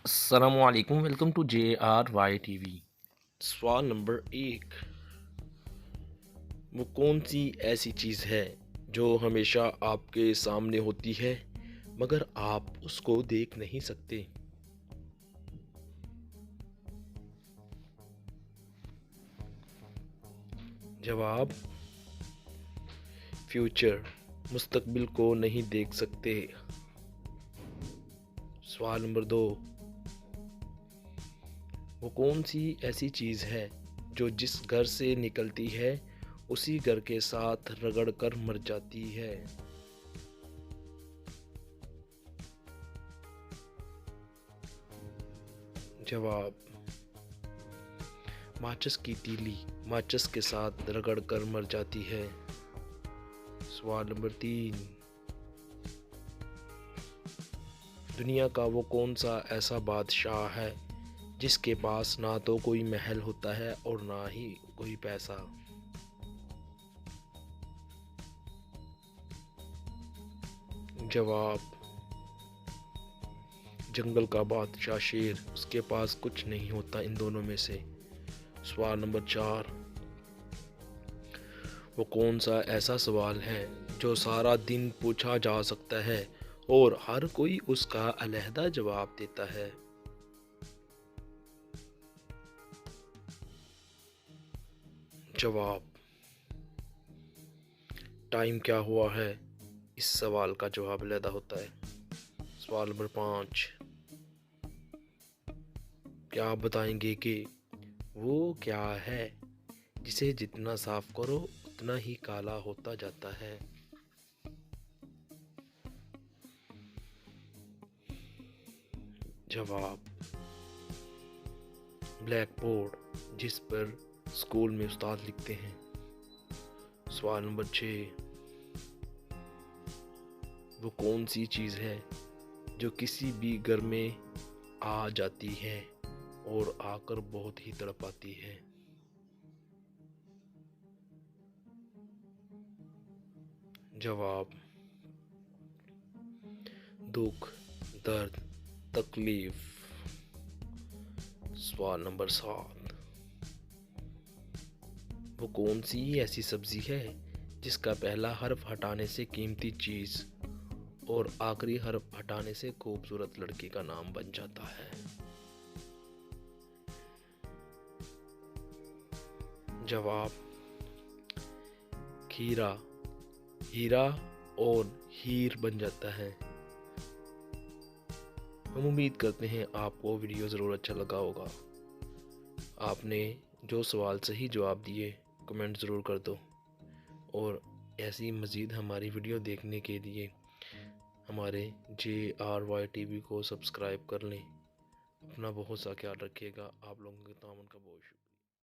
السلام علیکم، welcome to JRY TV۔ سوال نمبر 1، وہ کون سی ایسی چیز ہے جو ہمیشہ آپ کے سامنے ہوتی ہے مگر آپ اس کو دیکھ نہیں سکتے؟ جواب: فیوچر، مستقبل کو نہیں دیکھ سکتے۔ سوال نمبر 2، وہ کون سی ایسی چیز ہے جو جس گھر سے نکلتی ہے اسی گھر کے ساتھ رگڑ کر مر جاتی ہے؟ جواب: ماچس کی تیلی ماچس کے ساتھ رگڑ کر مر جاتی ہے۔ سوال نمبر 3، دنیا کا وہ کون سا ایسا بادشاہ ہے جس کے پاس نہ تو کوئی محل ہوتا ہے اور نہ ہی کوئی پیسہ؟ جواب: جنگل کا بادشاہ شیر، اس کے پاس کچھ نہیں ہوتا ان دونوں میں سے۔ سوال نمبر 4، وہ کون سا ایسا سوال ہے جو سارا دن پوچھا جا سکتا ہے اور ہر کوئی اس کا علیحدہ جواب دیتا ہے؟ جواب: ٹائم کیا ہوا ہے، اس سوال کا جواب علیحدہ ہوتا ہے۔ سوال نمبر 5، کیا آپ بتائیں گے کہ وہ کیا ہے جسے جتنا صاف کرو اتنا ہی کالا ہوتا جاتا ہے؟ جواب: بلیک بورڈ، جس پر اسکول میں استاد لکھتے ہیں۔ سوال نمبر 6، وہ کون سی چیز ہے جو کسی بھی گھر میں آ جاتی ہے اور آ کر بہت ہی تڑپاتی ہے؟ جواب: دکھ، درد، تکلیف۔ سوال نمبر 7، وہ کون سی ایسی سبزی ہے جس کا پہلا حرف ہٹانے سے قیمتی چیز اور آخری حرف ہٹانے سے خوبصورت لڑکی کا نام بن جاتا ہے؟ جواب: کھیرا، ہیرا اور ہیر بن جاتا ہے۔ ہم امید کرتے ہیں آپ کو ویڈیو ضرور اچھا لگا ہوگا۔ آپ نے جو سوال صحیح جواب دیے کمنٹ ضرور کر دو، اور ایسی مزید ہماری ویڈیو دیکھنے کے لیے ہمارے JRY TV کو سبسکرائب کر لیں۔ اپنا بہت سا خیال رکھیے گا۔ آپ لوگوں کے تعاون کا بہت شکریہ۔